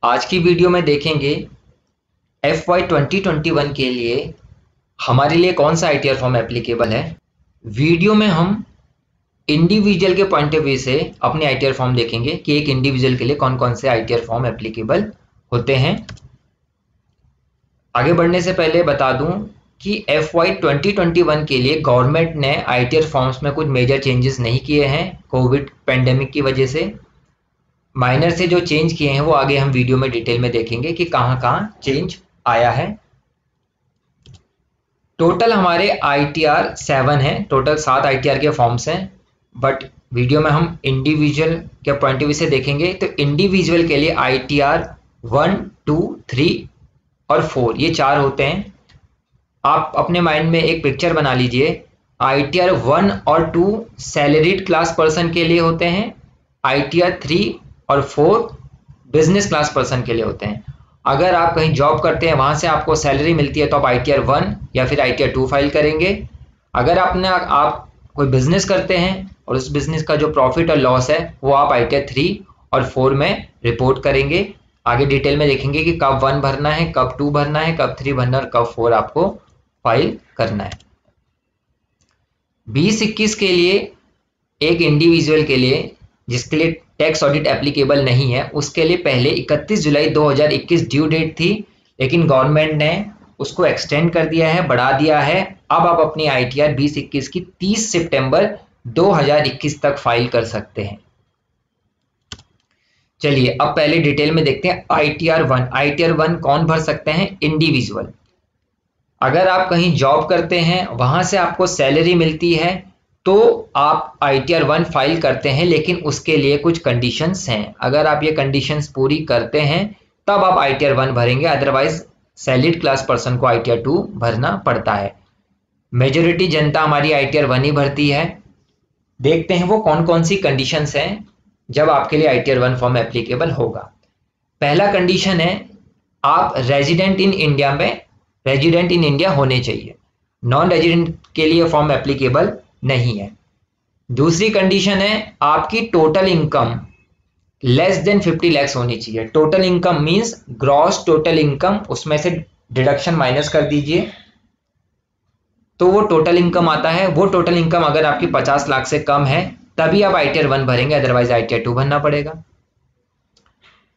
आज की वीडियो में देखेंगे FY 2021 के लिए हमारे लिए कौन सा ITR फॉर्म एप्लीकेबल है। वीडियो में हम इंडिविजुअल के पॉइंट ऑफ व्यू से अपने ITR फॉर्म देखेंगे कि एक इंडिविजुअल के लिए कौन कौन से ITR फॉर्म एप्लीकेबल होते हैं। आगे बढ़ने से पहले बता दूं कि FY 2021 के लिए गवर्नमेंट ने ITR फॉर्म्स में कुछ मेजर चेंजेस नहीं किए हैं कोविड पेंडेमिक की वजह से। माइनर से जो चेंज किए हैं वो आगे हम वीडियो में डिटेल में देखेंगे कि कहां कहां चेंज आया है। टोटल हमारे ITR 7 है, टोटल 7 ITR के फॉर्म्स हैं, बट वीडियो में हम इंडिविजुअल के पॉइंट ऑफ व्यू से देखेंगे। तो इंडिविजुअल के लिए ITR 1, 2, 3 और 4 ये 4 होते हैं। आप अपने माइंड में एक पिक्चर बना लीजिए। ITR 1 और 2 सैलरीड क्लास पर्सन के लिए होते हैं, ITR 3 और 4 बिजनेस क्लास पर्सन के लिए होते हैं। अगर आप कहीं जॉब करते हैं, वहां से आपको सैलरी मिलती है, तो आप ITR 1 या फिर ITR 2 फाइल करेंगे। अगर आप कोई बिजनेस करते हैं और उस बिजनेस का जो प्रॉफिट और लॉस है वो आप ITR 3 और 4 में रिपोर्ट करेंगे। आगे डिटेल में देखेंगे कि कब 1 भरना है, कब 2 भरना है, कब 3 भरना है और कब 4 आपको फाइल करना है। 2021 के लिए एक इंडिविजुअल के लिए जिसके लिए टैक्स ऑडिट एप्लीकेबल नहीं है, उसके लिए पहले 31 जुलाई 2021 ड्यू डेट थी, लेकिन गवर्नमेंट ने उसको एक्सटेंड कर दिया है, बढ़ा दिया है। अब आप अपनी ITR 2021 की 30 सितंबर 2021 तक फाइल कर सकते हैं। चलिए अब पहले डिटेल में देखते हैं ITR 1। ITR 1 कौन भर सकते हैं? इंडिविजुअल। अगर आप कहीं जॉब करते हैं, वहां से आपको सैलरी मिलती है, तो आप ITR 1 फाइल करते हैं, लेकिन उसके लिए कुछ कंडीशंस हैं। अगर आप ये कंडीशंस पूरी करते हैं तब आप ITR 1 भरेंगे, अदरवाइज सैलरीड क्लास पर्सन को ITR 2 भरना पड़ता है। मेजोरिटी जनता हमारी ITR 1 ही भरती है। देखते हैं वो कौन कौन सी कंडीशंस हैं जब आपके लिए ITR 1 फॉर्म एप्लीकेबल होगा। पहला कंडीशन है आप रेजिडेंट इन इंडिया होने चाहिए। नॉन रेजिडेंट के लिए फॉर्म एप्लीकेबल नहीं है। दूसरी कंडीशन है आपकी total income less than 50 lakh होनी चाहिए। Total income means gross total income, उसमें से डिडक्शन माइनस कर दीजिए तो वो टोटल इनकम आता है। वो टोटल इनकम अगर आपकी 50 लाख से कम है तभी आप ITR 1 भरेंगे, अदरवाइज ITR 2 भरना पड़ेगा।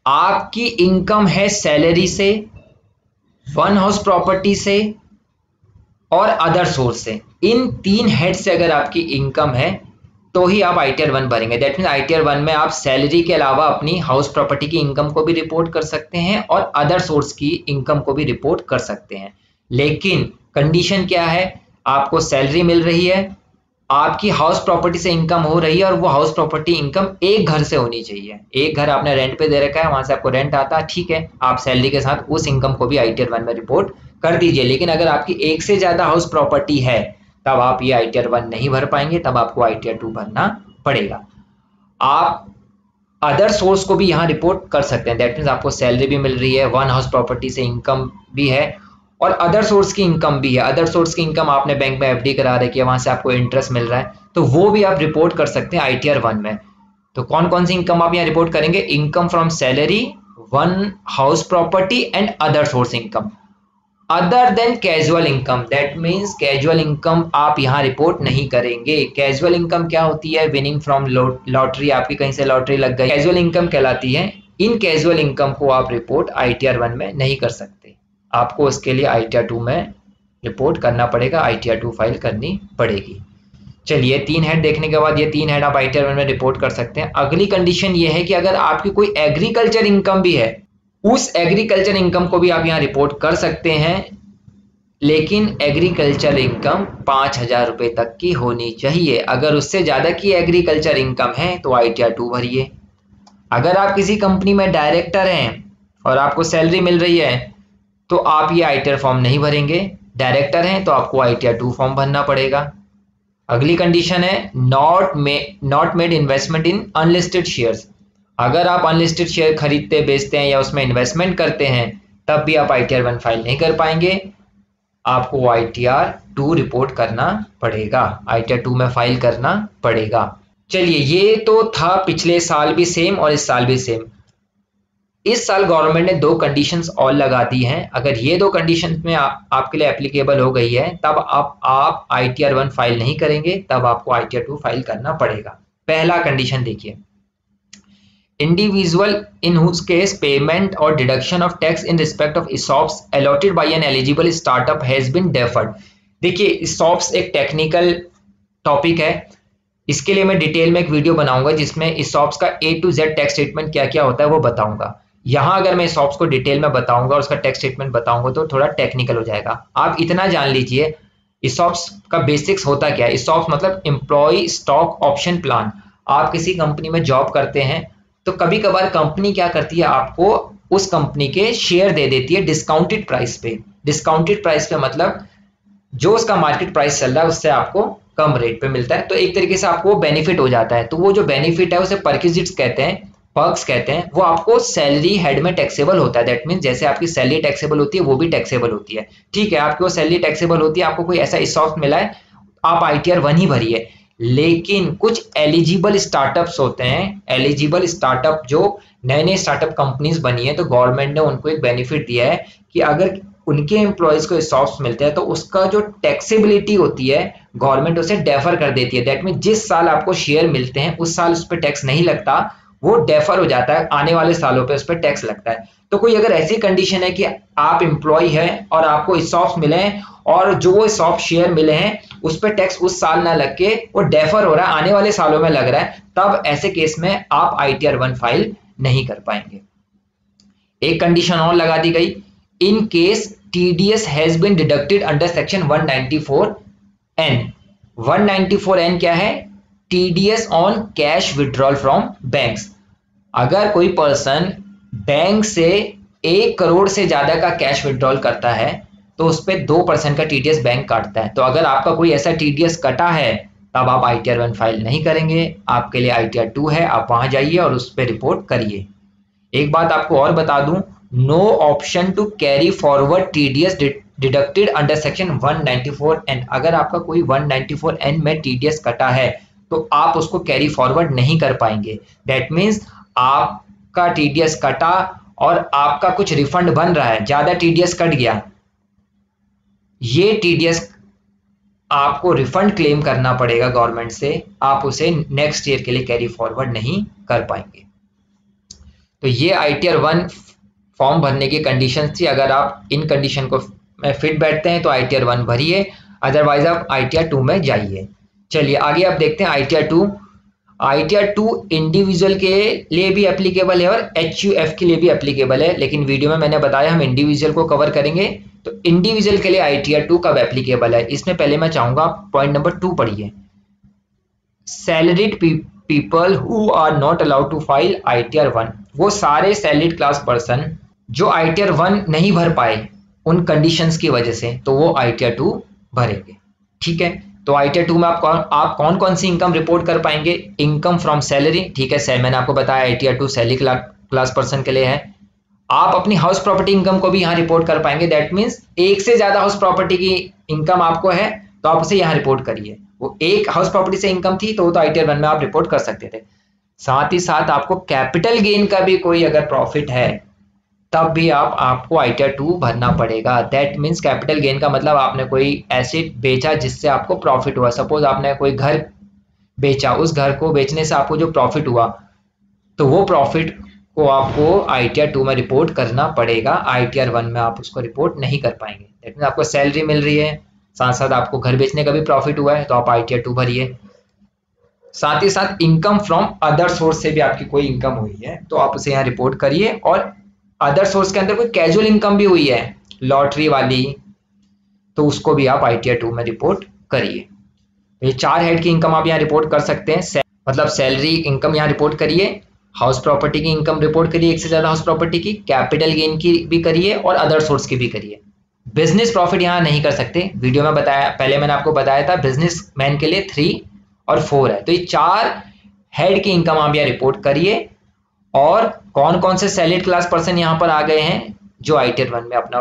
आपकी इनकम है सैलरी से, वन हाउस प्रॉपर्टी से और अदर सोर्स से। इन 3 हेड से अगर आपकी इनकम है तो ही आप ITR 1 भरेंगे। दैट मीन ITR 1 में आप सैलरी के अलावा अपनी हाउस प्रॉपर्टी की इनकम को भी रिपोर्ट कर सकते हैं और अदर सोर्स की इनकम को भी रिपोर्ट कर सकते हैं। लेकिन कंडीशन क्या है? आपको सैलरी मिल रही है, आपकी हाउस प्रॉपर्टी से इनकम हो रही है और वो हाउस प्रॉपर्टी इनकम एक घर से होनी चाहिए। एक घर आपने रेंट पे दे रखा है, वहां से आपको रेंट आता है, ठीक है, आप सैलरी के साथ उस इनकम को भी ITR 1 में रिपोर्ट कर दीजिए। लेकिन अगर आपकी एक से ज्यादा हाउस प्रॉपर्टी है तब आप ये ITR 1 नहीं भर पाएंगे, तब आपको ITR 2 भरना पड़ेगा। आप अदर सोर्स को भी यहाँ रिपोर्ट कर सकते हैं। दैट मीन्स आपको सैलरी भी मिल रही है, वन हाउस प्रॉपर्टी से इनकम भी है और अदर सोर्स की इनकम भी है। अदर सोर्स की इनकम आपने बैंक में FD करा रखी है, वहां से आपको इंटरेस्ट मिल रहा है, तो वो भी आप रिपोर्ट कर सकते हैं ITR 1 में। तो कौन कौन सी इनकम आप यहाँ रिपोर्ट करेंगे? Income from salary, one house property and other source income other than casual income. That means casual income आप यहाँ रिपोर्ट नहीं करेंगे। कैजुअल इनकम क्या होती है? विनिंग फ्रॉम लॉटरी, आपकी कहीं से लॉटरी लग गई, कैजुअल इनकम कहलाती है। इन कैजुअल इनकम को आप रिपोर्ट ITR 1 में नहीं कर सकते, आपको उसके लिए ITR 2 में रिपोर्ट करना पड़ेगा, ITR 2 फाइल करनी पड़ेगी। चलिए 3 हेड देखने के बाद ये 3 हेड आप ITR 1 में रिपोर्ट कर सकते हैं। अगली कंडीशन ये है कि अगर आपकी कोई एग्रीकल्चर इनकम भी है, उस एग्रीकल्चर इनकम को भी आप यहाँ रिपोर्ट कर सकते हैं, लेकिन एग्रीकल्चर इनकम 5,000 रुपए तक की होनी चाहिए। अगर उससे ज्यादा की एग्रीकल्चर इनकम है तो ITR 2 भरिए। अगर आप किसी कंपनी में डायरेक्टर हैं और आपको सैलरी मिल रही है तो आप ये ITR फॉर्म नहीं भरेंगे। डायरेक्टर हैं तो आपको ITR 2 फॉर्म भरना पड़ेगा। अगली कंडीशन है not made investment in unlisted shares. अगर आप अनलिस्टेड शेयर खरीदते बेचते हैं या उसमें इन्वेस्टमेंट करते हैं तब भी आप ITR 1 फाइल नहीं कर पाएंगे, आपको ITR 2 रिपोर्ट करना पड़ेगा, ITR 2 में फाइल करना पड़ेगा। चलिए ये तो था पिछले साल भी सेम और इस साल भी सेम। इस साल गवर्नमेंट ने 2 कंडीशंस और लगा दी हैं। अगर ये 2 कंडीशंस में आपके लिए एप्लीकेबल हो गई है तब आप ITR 1 फाइल नहीं करेंगे, तब आपको ITR 2 फाइल करना पड़ेगा। पहला कंडीशन देखिए, individual in whose case payment और deduction of tax in respect of ESOPs allotted by an eligible startup has been deferred. देखिए ESOPs एक टेक्निकल टॉपिक है, इसके लिए मैं डिटेल में एक वीडियो बनाऊंगा जिसमें ESOPs का A to Z tax statement क्या क्या होता है वो बताऊंगा। यहाँ अगर मैं ESOPs को डिटेल में बताऊंगा और उसका टैक्स स्टेटमेंट बताऊंगा तो थोड़ा टेक्निकल हो जाएगा। आप इतना जान लीजिए ESOPs का बेसिक्स होता क्या है। ESOPs मतलब एम्प्लॉय स्टॉक ऑप्शन प्लान। आप किसी कंपनी में जॉब करते हैं तो कभी कभार कंपनी क्या करती है, आपको उस कंपनी के शेयर दे देती है डिस्काउंटेड प्राइस पे। डिस्काउंटेड प्राइस पे मतलब जो उसका मार्केट प्राइस चल रहा है उससे आपको कम रेट पे मिलता है, तो एक तरीके से आपको बेनिफिट हो जाता है। तो वो जो बेनिफिट है उसे परक्विजिट्स कहते हैं, पर्क्स कहते हैं। वो आपको सैलरी हेड में टैक्सेबल होता है। दैट मीन जैसे आपकी सैलरी टैक्सेबल होती है वो भी टैक्सेबल होती है। ठीक है, आपकी वो सैलरी टैक्सेबल होती है, आपको कोई ऐसा ESOP मिला है, आप ITR 1 ही भरिए। लेकिन कुछ एलिजिबल स्टार्टअप्स होते हैं, एलिजिबल स्टार्टअप जो नए नए स्टार्टअप कंपनीज बनी है, तो गवर्नमेंट ने उनको एक बेनिफिट दिया है कि अगर उनके एम्प्लॉयज को ESOPs मिलते हैं तो उसका जो टैक्सेबिलिटी होती है गवर्नमेंट उसे डेफर कर देती है। दैट मीन जिस साल आपको शेयर मिलते हैं उस साल उस पर टैक्स नहीं लगता, वो डेफर हो जाता है, आने वाले सालों पे उस पर टैक्स लगता है। तो कोई अगर ऐसी कंडीशन है कि आप एम्प्लॉय है और आपको ESOPs मिले हैं और जो वो ESOP शेयर मिले हैं उस पर टैक्स उस साल ना लग के वो डेफर हो रहा है, आने वाले सालों में लग रहा है, तब ऐसे केस में आप ITR 1 फाइल नहीं कर पाएंगे। एक कंडीशन और लगा दी गई, in case TDS has been deducted under section 194N। 194N क्या है? TDS on cash withdrawal from banks. अगर कोई पर्सन बैंक से 1 करोड़ से ज्यादा का कैश विड्रॉल करता है तो उस पर 2% का TDS बैंक काटता है। तो अगर आपका कोई ऐसा TDS कटा है तब आप ITR 1 फाइल नहीं करेंगे, आपके लिए ITR 2 है, आप वहां जाइए और उस पर रिपोर्ट करिए। एक बात आपको और बता दूं, no option to carry forward TDS deducted under section 194N। अगर आपका कोई 194N में TDS कटा है तो आप उसको कैरी फॉरवर्ड नहीं कर पाएंगे। दैट मीन्स आपका TDS कटा और आपका कुछ रिफंड बन रहा है, ज्यादा TDS कट गया, ये TDS आपको रिफंड क्लेम करना पड़ेगा गवर्नमेंट से, आप उसे नेक्स्ट ईयर के लिए कैरी फॉरवर्ड नहीं कर पाएंगे। तो ये ITR 1 फॉर्म भरने की कंडीशन थी। अगर आप इन कंडीशन को में फिट बैठते हैं तो ITR 1 भरिए, अदरवाइज आप ITR 2 में जाइए। चलिए आगे आप देखते हैं ITR 2। ITR 2 इंडिविजुअल के लिए भी एप्लीकेबल है और HUF के लिए भी एप्लीकेबल है, लेकिन वीडियो में मैंने बताया हम इंडिविजुअल को कवर करेंगे। तो इंडिविजुअल के लिए ITR 2 कब एप्लीकेबल है, इसमें पहले मैं चाहूंगा पॉइंट नंबर 2 पढ़िए। Salaried people who are not allowed to file ITR 1। वो सारे सैलरीड क्लास पर्सन जो ITR 1 नहीं भर पाए उन कंडीशंस की वजह से, तो वो ITR 2 भरेंगे। ठीक है, तो ITR 2 में आप कौन कौन सी इनकम रिपोर्ट कर पाएंगे? इनकम फ्रॉम सैलरी, ठीक है, मैंने आपको बताया ITR 2 सैलरी क्लास पर्सन के लिए है। आप अपनी हाउस प्रॉपर्टी इनकम को भी यहाँ रिपोर्ट कर पाएंगे। दैट मीन्स एक से ज्यादा हाउस प्रॉपर्टी की इनकम आपको है तो आप उसे यहाँ रिपोर्ट करिए। वो एक हाउस प्रॉपर्टी से इनकम थी तो वो तो ITR 1 में आप रिपोर्ट कर सकते थे। साथ ही साथ आपको कैपिटल गेन का भी कोई अगर प्रॉफिट है तब भी आपको ITR 2 भरना पड़ेगा। दैट मीन्स कैपिटल गेन का मतलब आपने कोई एसेट बेचा जिससे आपको प्रॉफिट हुआ। सपोज आपने कोई घर बेचा, उस घर को बेचने से आपको जो प्रॉफिट हुआ तो वो प्रॉफिट को आपको ITR 2 में रिपोर्ट करना पड़ेगा। ITR 1 में आप उसको रिपोर्ट नहीं कर पाएंगे। दैट मीन्स आपको सैलरी मिल रही है, साथ साथ आपको घर बेचने का भी प्रॉफिट हुआ है तो आप ITR 2 भरिए। साथ ही साथ इनकम फ्रॉम अदर सोर्स से भी आपकी कोई इनकम हुई है तो आप उसे यहाँ रिपोर्ट करिए। और अदर सोर्स के अंदर कोई कैजुअल इनकम भी हुई है, लॉटरी वाली, तो उसको भी आप ITR 2 में रिपोर्ट करिए। ये 4 हेड की इनकम आप यहाँ रिपोर्ट कर सकते हैं। मतलब सैलरी इनकम यहाँ रिपोर्ट करिए, हाउस प्रॉपर्टी की इनकम रिपोर्ट करिए, एक से ज्यादा हाउस प्रॉपर्टी की, कैपिटल गेन की भी करिए और अदर सोर्स की भी करिए। बिजनेस प्रॉफिट यहाँ नहीं कर सकते, वीडियो में बताया, पहले मैंने आपको बताया था बिजनेस मैन के लिए 3 और 4 है। तो ये 4 हेड की इनकम आप यहाँ रिपोर्ट करिए। और कौन कौन से सैलरीड क्लास पर्सन यहाँ पर आ गए हैं जो ITR 1 में अपना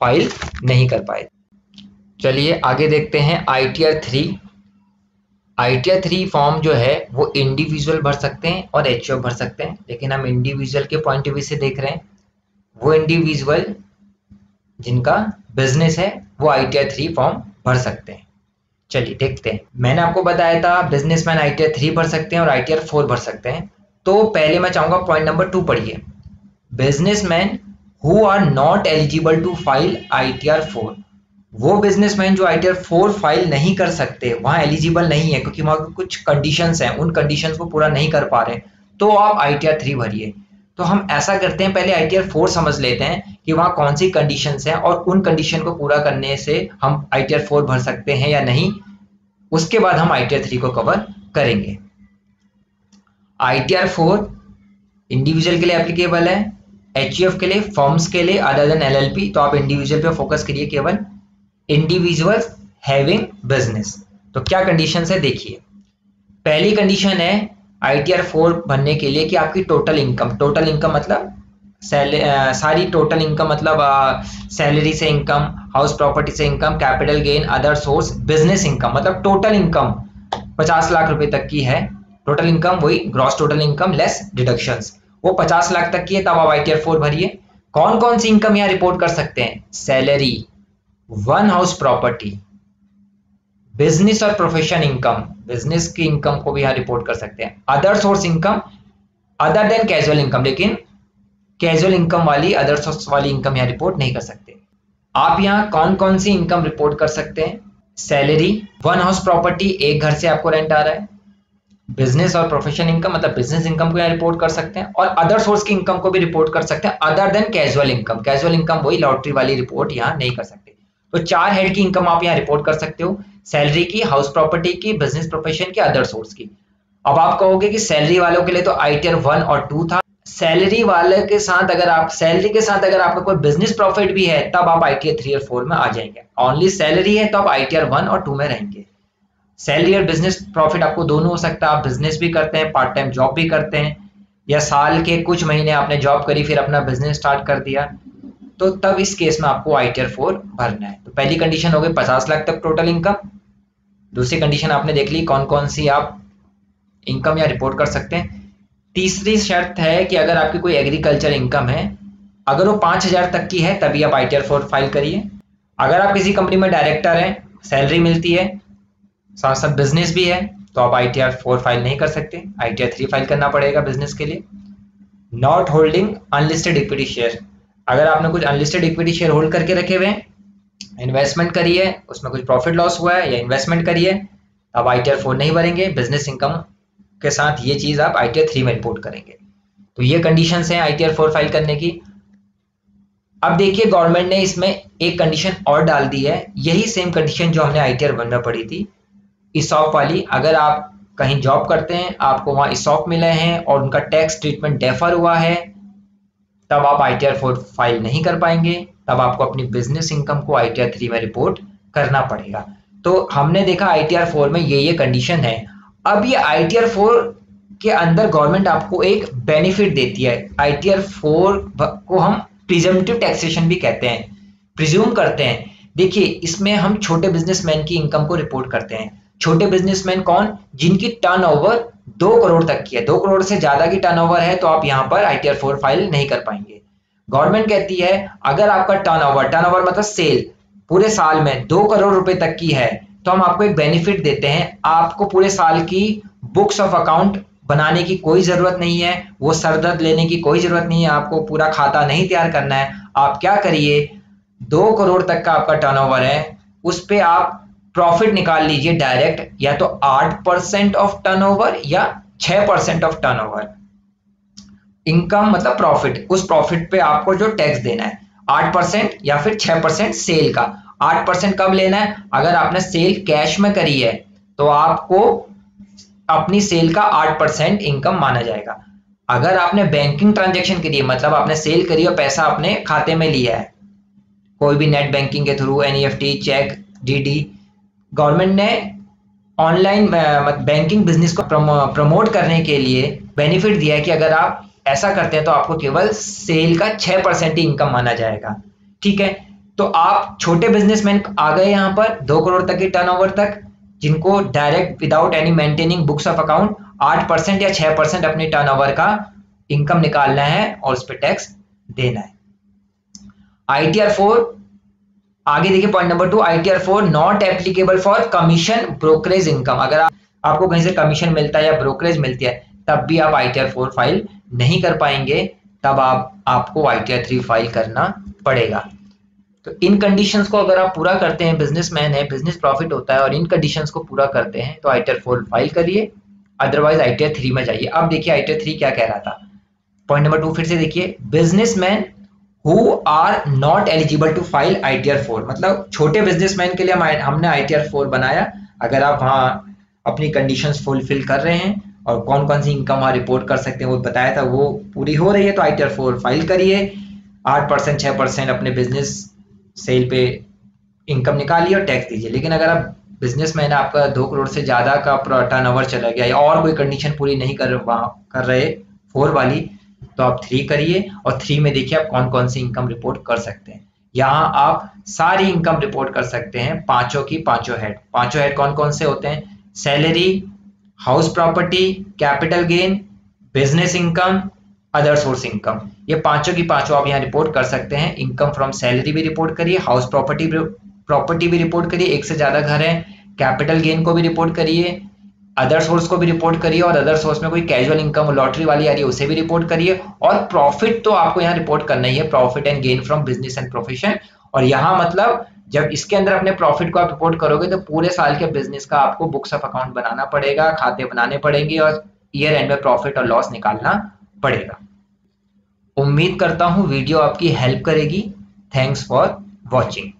फाइल नहीं कर पाए। चलिए आगे देखते हैं ITR 3। ITR 3 फॉर्म जो है वो इंडिविजुअल भर सकते हैं और HUF भर सकते हैं, लेकिन हम इंडिविजुअल के पॉइंट ऑफ व्यू से देख रहे हैं। वो इंडिविजुअल जिनका बिजनेस है वो ITR 3 फॉर्म भर सकते हैं। चलिए देखते हैं। मैंने आपको बताया था बिजनेसमैन ITR 3 भर सकते हैं और ITR 4 भर सकते हैं। तो पहले मैं चाहूंगा पॉइंट नंबर 2 पढ़िए। Businessman who are not eligible to file ITR 4, वो बिजनेसमैन जो ITR 4 फाइल नहीं कर सकते, वहां एलिजिबल नहीं है क्योंकि वहां कुछ कंडीशंस हैं, उन कंडीशंस को पूरा नहीं कर पा रहे, तो आप ITR 3 भरिए। तो हम ऐसा करते हैं, पहले ITR 4 समझ लेते हैं कि वहां कौन सी कंडीशंस हैं और उन कंडीशन को पूरा करने से हम ITR 4 भर सकते हैं या नहीं, उसके बाद हम ITR 3 को कवर करेंगे। ITR 4 इंडिविजुअल के लिए एप्लीकेबल है, HUF के लिए, फर्म्स के लिए अदर देन LLP, तो आप इंडिविजुअल पे फोकस करिए, केवल इंडिविजुअल्स हैविंग बिजनेस। तो क्या कंडीशन है देखिए। पहली कंडीशन है ITR 4 भरने के लिए कि आपकी टोटल इनकम मतलब सारी टोटल इनकम मतलब सैलरी से इनकम, हाउस प्रॉपर्टी से income, capital gain, other source, business income, मतलब टोटल इनकम 50 लाख रुपए तक की है। टोटल इनकम वही gross total income less deductions, वो 50 लाख तक की है, तब आप ITR 4 भरिए। कौन कौन सी इनकम यहाँ रिपोर्ट कर सकते हैं? Salary, one house property, business और प्रोफेशन इनकम, बिजनेस की इनकम को भी यहाँ रिपोर्ट कर सकते हैं। Other source income other than casual income, लेकिन कैजुअल इनकम वाली, अदर सोर्स वाली इनकम यहाँ रिपोर्ट नहीं कर सकते। आप यहाँ कौन कौन सी इनकम रिपोर्ट कर सकते हैं? सैलरी, वन हाउस प्रॉपर्टी, एक घर से आपको रेंट आ रहा है, बिजनेस और प्रोफेशन इनकम मतलब बिजनेस इनकम को यहाँ रिपोर्ट कर सकते हैं, और अदर सोर्स की इनकम को भी रिपोर्ट कर सकते हैं other than casual income. Casual income वही लॉटरी वाली रिपोर्ट यहाँ नहीं कर सकते। तो 4 हेड की इनकम आप यहाँ रिपोर्ट कर सकते हो, सैलरी की, हाउस प्रॉपर्टी की, बिजनेस प्रोफेशन की, अदर सोर्स की। अब आप कहोगे कि सैलरी वालों के लिए तो ITR 1 और 2 था, सैलरी वाले के साथ अगर आपका कोई बिजनेस प्रॉफिट भी है तब आप ITR 3 और 4 में आ जाएंगे। ओनली सैलरी है तो आप ITR 1 और 2 में रहेंगे। सैलरी और बिजनेस प्रॉफिट आपको दोनों हो सकता है, आप बिजनेस भी करते हैं, पार्ट टाइम जॉब भी करते हैं, या साल के कुछ महीने आपने जॉब करी फिर अपना बिजनेस स्टार्ट कर दिया, तो तब इस केस में आपको ITR 4 भरना है। तो पहली कंडीशन हो गई 50 लाख तक टोटल इनकम। दूसरी कंडीशन आपने देख ली कौन कौन सी आप इनकम या रिपोर्ट कर सकते हैं। तीसरी शर्त है कि अगर आपकी कोई एग्रीकल्चर इनकम है, अगर वो 5000 तक की है तभी आप ITR 4 फाइल करिए। अगर आप किसी कंपनी में डायरेक्टर हैं, सैलरी मिलती है, साथ साथ बिजनेस भी है, तो आप ITR 4 फाइल नहीं कर सकते, ITR 3 फाइल करना पड़ेगा बिजनेस के लिए। Not holding unlisted equity share, अगर आपने कुछ अनलिस्टेड इक्विटी शेयर होल्ड करके रखे हुए हैं, इन्वेस्टमेंट करी है, उसमें कुछ प्रॉफिट लॉस हुआ है या इन्वेस्टमेंट करी है, अब ITR 4 नहीं भरेंगे। बिजनेस इनकम के साथ ये चीज आप ITR 3 में रिपोर्ट करेंगे। तो ये कंडीशंस हैं ITR 4 फाइल करने की। अब देखिए गवर्नमेंट ने इसमें एक कंडीशन और डाल दी है, यही सेम कंडीशन जो हमने ITR 1 में पढ़ी थी, ESOP वाली। अगर आप कहीं जॉब करते हैं, आपको वहां ESOP मिले हैं और उनका टैक्स ट्रीटमेंट डेफर हुआ है, तब आप ITR 4 फाइल नहीं कर पाएंगे, तब आपको अपनी बिजनेस इनकम को ITR 3 में रिपोर्ट करना पड़ेगा। तो हमने देखा ITR 4 में ये कंडीशन है। अब ये ITR 4 के अंदर गवर्नमेंट आपको एक बेनिफिट देती है। ITR 4 को हम प्रिजम्पटिव टैक्सेशन भी कहते हैं, प्रिज्यूम करते हैं। देखिए इसमें हम छोटे बिजनेसमैन की इनकम को रिपोर्ट करते हैं। छोटे बिजनेसमैन कौन? जिनकी टर्नओवर 2 करोड़ तक की है, 2 करोड़ से ज्यादा की टर्नओवर है तो आप यहां पर ITR 4 फाइल नहीं कर पाएंगे। गवर्नमेंट कहती है अगर आपका टर्नओवर मतलब सेल पूरे साल में 2 करोड़ रुपए तक की है तो हम आपको एक बेनिफिट देते हैं, आपको पूरे साल की बुक्स ऑफ अकाउंट बनाने की कोई जरूरत नहीं है, वो सरदर्द लेने की कोई जरूरत नहीं है, आपको पूरा खाता नहीं तैयार करना है। आप क्या करिए, 2 करोड़ तक का आपका टर्नओवर है, उस पे आप प्रॉफिट निकाल लीजिए डायरेक्ट, या तो 8% ऑफ टर्नओवर या 6% ऑफ टर्नओवर। इनकम मतलब प्रॉफिट, उस प्रॉफिट पे आपको जो टैक्स देना है 8% या फिर 6% सेल का। 8% कब लेना है? अगर आपने सेल कैश में करी है तो आपको अपनी सेल का 8% इनकम माना जाएगा। अगर आपने बैंकिंग ट्रांजैक्शन करी है, मतलब आपने सेल करी और पैसा अपने खाते में लिया है, कोई भी नेट बैंकिंग के through, NEFT, cheque, DD, government ने ऑनलाइन बैंकिंग बिजनेस को प्रमोट करने के लिए बेनिफिट दिया है कि अगर आप ऐसा करते हैं तो आपको केवल सेल का 6% ही इनकम माना जाएगा। ठीक है, तो आप छोटे बिजनेसमैन आ गए यहां पर 2 करोड़ तक की टर्नओवर तक, जिनको direct without any maintaining books of account 8% या 6% अपने टर्नओवर का इनकम निकालना है और उस पर टैक्स देना है। ITR 4 आगे देखिए point number 2, ITR 4 not applicable for commission brokerage income. अगर आपको कहीं से कमीशन मिलता है या ब्रोकरेज मिलती है तब भी आप ITR 4 फाइल नहीं कर पाएंगे, तब आपको ITR 3 फाइल करना पड़ेगा। तो इन कंडीशंस को अगर आप पूरा करते हैं, बिजनेसमैन है, बिजनेस प्रॉफिट होता है और इन कंडीशंस को पूरा करते हैं तो ITR 4 फाइल करिए, अदरवाइज ITR 3 में जाइए। अब देखिए ITR 3 क्या कह रहा था, पॉइंट नंबर 2 फिर से देखिए, businessman who are not eligible to file ITR 4, मतलब छोटे बिजनेसमैन के लिए हमने ITR 4 बनाया। अगर आप वहाँ अपनी कंडीशंस फुलफिल कर रहे हैं और कौन कौन सी इनकम वहाँ रिपोर्ट कर सकते हैं वो बताया था, वो पूरी हो रही है तो ITR 4 फाइल करिए, 8% 6% अपने बिजनेस सेल पे इनकम निकालिए और टैक्स दीजिए। लेकिन अगर आप बिजनेसमैन है, आपका 2 करोड़ से ज्यादा का टर्नओवर चला गया या और कोई कंडीशन पूरी नहीं कर रहे 4 वाली, तो आप 3 करिए और 3 में देखिए आप कौन कौन सी इनकम रिपोर्ट कर सकते हैं। यहाँ आप सारी इनकम रिपोर्ट कर सकते हैं, पांचों की पांचों हेड। पांचों हेड कौन कौन से होते हैं, salary, house property, capital gain, business income, other source income, ये पांचों की पांचों आप यहाँ रिपोर्ट कर सकते हैं। इनकम फ्रॉम सैलरी भी रिपोर्ट करिए, हाउस प्रॉपर्टी भी रिपोर्ट करिए, एक से ज्यादा घर है, कैपिटल गेन को भी रिपोर्ट करिए, अदर सोर्स को भी रिपोर्ट करिए और अदर सोर्स में कोई कैजुअल इनकम लॉटरी वाली आ रही है उसे भी रिपोर्ट करिए, और प्रॉफिट तो आपको यहाँ रिपोर्ट करना ही है, profit and gain from business and profession. और यहाँ मतलब जब इसके अंदर अपने प्रॉफिट को आप रिपोर्ट करोगे तो पूरे साल के बिजनेस का आपको बुक्स ऑफ अकाउंट बनाना पड़ेगा, खाते बनाने पड़ेंगे और ईयर एंड में प्रॉफिट और लॉस निकालना पड़ेगा। उम्मीद करता हूँ वीडियो आपकी हेल्प करेगी। Thanks for watching.